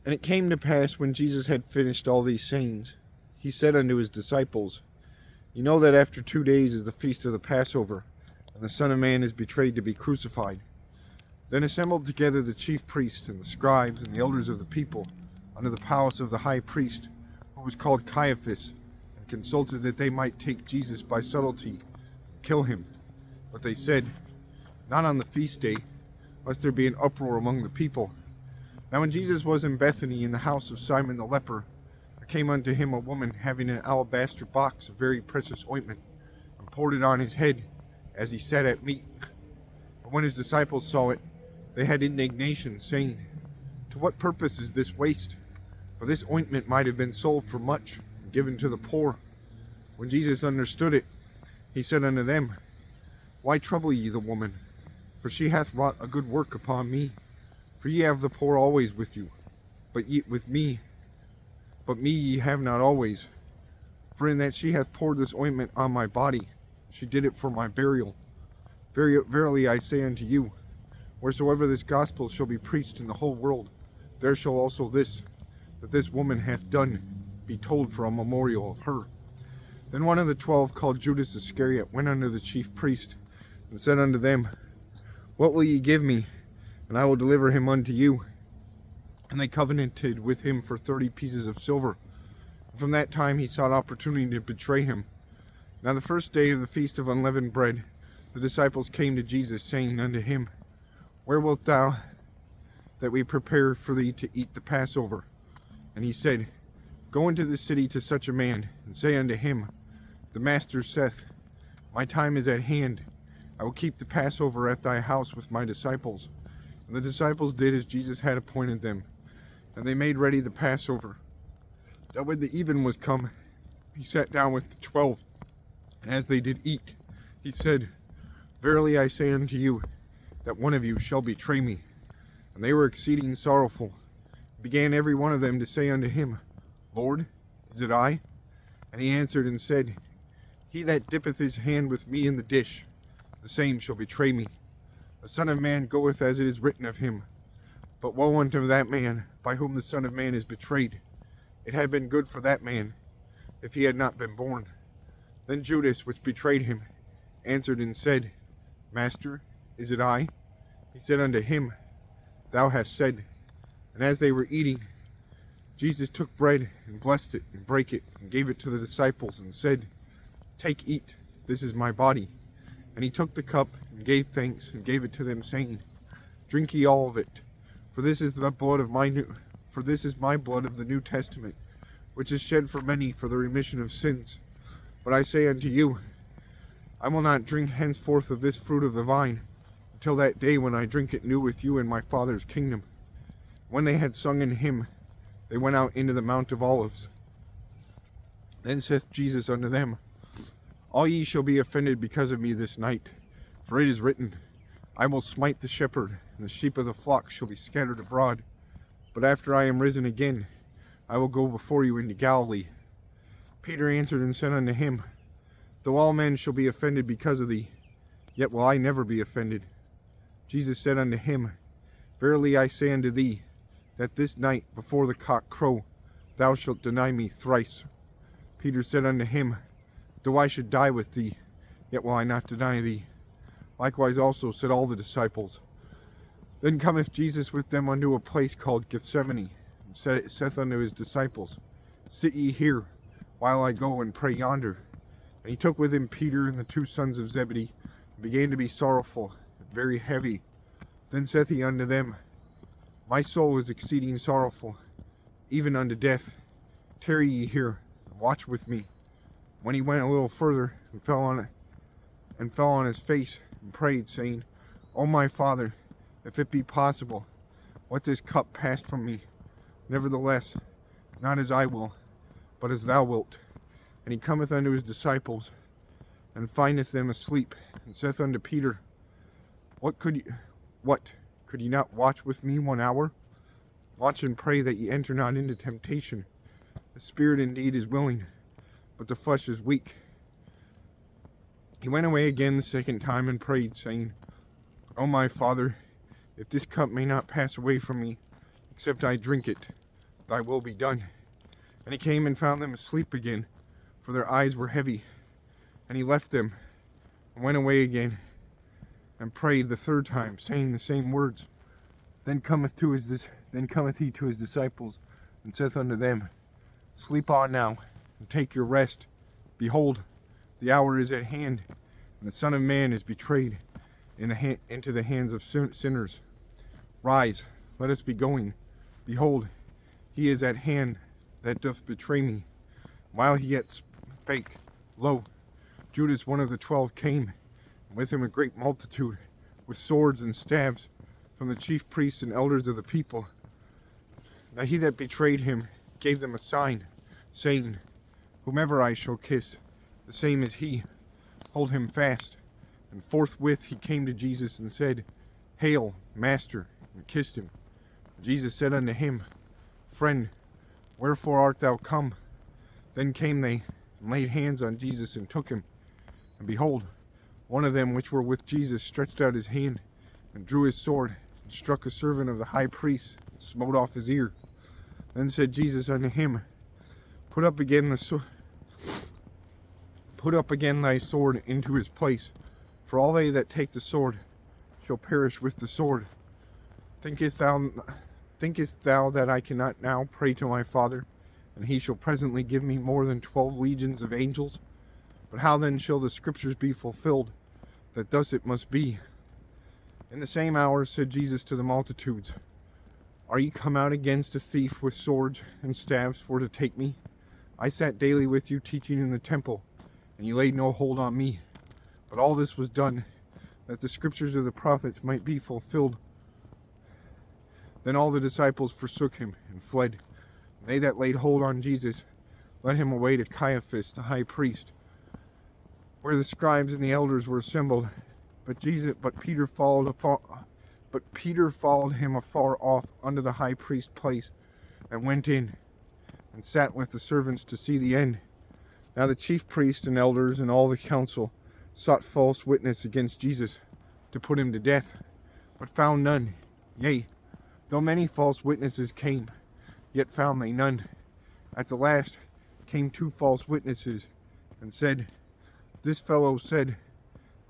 And it came to pass, when Jesus had finished all these sayings, he said unto his disciples, You know that after 2 days is the feast of the Passover, and the Son of Man is betrayed to be crucified. Then assembled together the chief priests and the scribes and the elders of the people unto the palace of the high priest, who was called Caiaphas, and consulted that they might take Jesus by subtlety, and kill him. But they said, Not on the feast day, lest there be an uproar among the people. Now when Jesus was in Bethany in the house of Simon the leper, there came unto him a woman having an alabaster box of very precious ointment, and poured it on his head as he sat at meat. But when his disciples saw it, they had indignation, saying, To what purpose is this waste? For this ointment might have been sold for much, and given to the poor. When Jesus understood it, he said unto them, Why trouble ye the woman? For she hath wrought a good work upon me. For ye have the poor always with you, but me ye have not always. For in that she hath poured this ointment on my body, she did it for my burial. Verily I say unto you, wheresoever this gospel shall be preached in the whole world, there shall also this, that this woman hath done, be told for a memorial of her. Then one of the 12, called Judas Iscariot, went unto the chief priest, and said unto them, What will ye give me, and I will deliver him unto you? And they covenanted with him for 30 pieces of silver. And from that time he sought opportunity to betray him. Now the first day of the feast of unleavened bread, the disciples came to Jesus, saying unto him, Where wilt thou that we prepare for thee to eat the Passover? And he said, Go into the city to such a man, and say unto him, The Master saith, My time is at hand. I will keep the Passover at thy house with my disciples. And the disciples did as Jesus had appointed them, and they made ready the Passover. Now when the even was come, he sat down with the 12, and as they did eat, he said, Verily I say unto you, that one of you shall betray me. And they were exceeding sorrowful. Began every one of them to say unto him, Lord, is it I? And he answered and said, He that dippeth his hand with me in the dish, the same shall betray me. The Son of Man goeth as it is written of him. But woe unto that man, by whom the Son of Man is betrayed. It had been good for that man, if he had not been born. Then Judas, which betrayed him, answered and said, Master, is it I? He said unto him, Thou hast said. And as they were eating, Jesus took bread, and blessed it, and brake it, and gave it to the disciples, and said, Take, eat, this is my body. And he took the cup, and gave thanks, and gave it to them, saying, Drink ye all of it, for this is my blood of the New Testament, which is shed for many for the remission of sins. But I say unto you, I will not drink henceforth of this fruit of the vine, until that day when I drink it new with you in my Father's kingdom. When they had sung an hymn, they went out into the Mount of Olives. Then saith Jesus unto them, All ye shall be offended because of me this night. For it is written, I will smite the shepherd, and the sheep of the flock shall be scattered abroad. But after I am risen again, I will go before you into Galilee. Peter answered and said unto him, Though all men shall be offended because of thee, yet will I never be offended. Jesus said unto him, Verily I say unto thee, that this night before the cock crow, thou shalt deny me thrice. Peter said unto him, Though I should die with thee, yet will I not deny thee. Likewise also said all the disciples. Then cometh Jesus with them unto a place called Gethsemane, and saith unto his disciples, Sit ye here, while I go and pray yonder. And he took with him Peter and the 2 sons of Zebedee, and began to be sorrowful, and very heavy. Then saith he unto them, My soul is exceeding sorrowful, even unto death. Tarry ye here, and watch with me. When he went a little further, and fell on his face, and prayed, saying, O my Father, if it be possible, let this cup pass from me. Nevertheless, not as I will, but as thou wilt. And he cometh unto his disciples, and findeth them asleep, and saith unto Peter, Could ye not watch with me 1 hour? Watch and pray that ye enter not into temptation. The spirit indeed is willing, but the flesh is weak. He went away again the second time, and prayed, saying, O my Father, if this cup may not pass away from me, except I drink it, thy will be done. And he came and found them asleep again, for their eyes were heavy. And he left them, and went away again, and prayed the third time, saying the same words. Then cometh he to his disciples, and saith unto them, Sleep on now, and take your rest. Behold, the hour is at hand, and the Son of Man is betrayed into the hands of sinners. Rise, let us be going. Behold, he is at hand that doth betray me. While he yet spake, lo, Judas, one of the 12, came, and with him a great multitude, with swords and staves, from the chief priests and elders of the people. Now he that betrayed him gave them a sign, saying, Whomever I shall kiss, the same is he. Hold him fast. And forthwith he came to Jesus and said, Hail, Master, and kissed him. Jesus said unto him, Friend, wherefore art thou come? Then came they, and laid hands on Jesus, and took him. And behold, one of them which were with Jesus stretched out his hand, and drew his sword, and struck a servant of the high priest, and smote off his ear. Then said Jesus unto him, Put up again thy sword into his place, for all they that take the sword shall perish with the sword. Thinkest thou that I cannot now pray to my Father, and he shall presently give me more than 12 legions of angels? But how then shall the scriptures be fulfilled, that thus it must be? In the same hour said Jesus to the multitudes, Are ye come out against a thief with swords and staves for to take me? I sat daily with you teaching in the temple, and ye laid no hold on me. But all this was done, that the scriptures of the prophets might be fulfilled. Then all the disciples forsook him, and fled. And they that laid hold on Jesus led him away to Caiaphas the high priest, where the scribes and the elders were assembled. But Peter followed him afar off unto the high priest's place, and went in, and sat with the servants to see the end. Now the chief priests and elders and all the council sought false witness against Jesus, to put him to death, but found none. Yea, though many false witnesses came, yet found they none. At the last came 2 false witnesses, and said, This fellow said,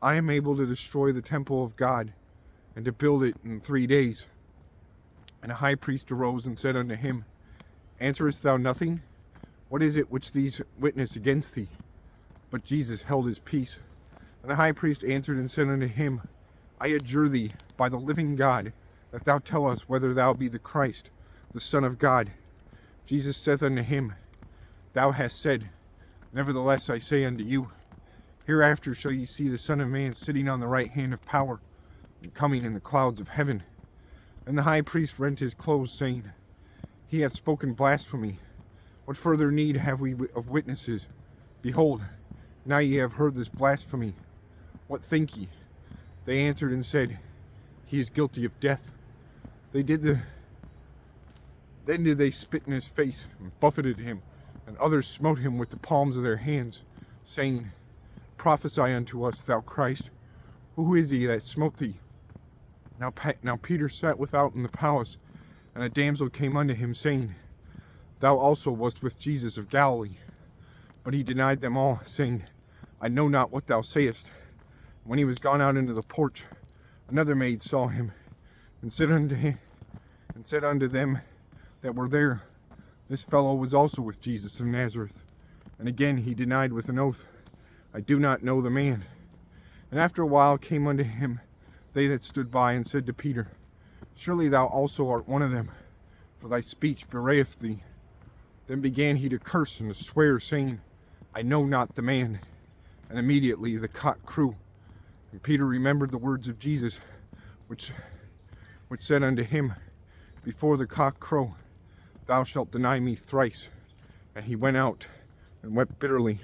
I am able to destroy the temple of God, and to build it in 3 days. And a high priest arose and said unto him, Answerest thou nothing? What is it which these witness against thee? But Jesus held his peace. And the high priest answered and said unto him, I adjure thee by the living God, that thou tell us whether thou be the Christ, the Son of God. Jesus saith unto him, Thou hast said, Nevertheless I say unto you, Hereafter shall ye see the Son of Man sitting on the right hand of power, and coming in the clouds of heaven. And the high priest rent his clothes, saying, He hath spoken blasphemy. What further need have we of witnesses? Behold, now ye have heard this blasphemy. What think ye? They answered and said, He is guilty of death. Then did they spit in his face, and buffeted him, and others smote him with the palms of their hands, saying, Prophesy unto us, thou Christ. Who is he that smote thee? Now Peter sat without in the palace, and a damsel came unto him, saying, Thou also wast with Jesus of Galilee. But he denied them all, saying, I know not what thou sayest. When he was gone out into the porch, another maid saw him, and said unto them that were there, This fellow was also with Jesus of Nazareth. And again he denied with an oath, I do not know the man. And after a while came unto him they that stood by, and said to Peter, Surely thou also art one of them, for thy speech bewrayeth thee. Then began he to curse and to swear, saying, I know not the man. And immediately the cock crew. And Peter remembered the words of Jesus, which said unto him, Before the cock crow, thou shalt deny me thrice. And he went out and wept bitterly.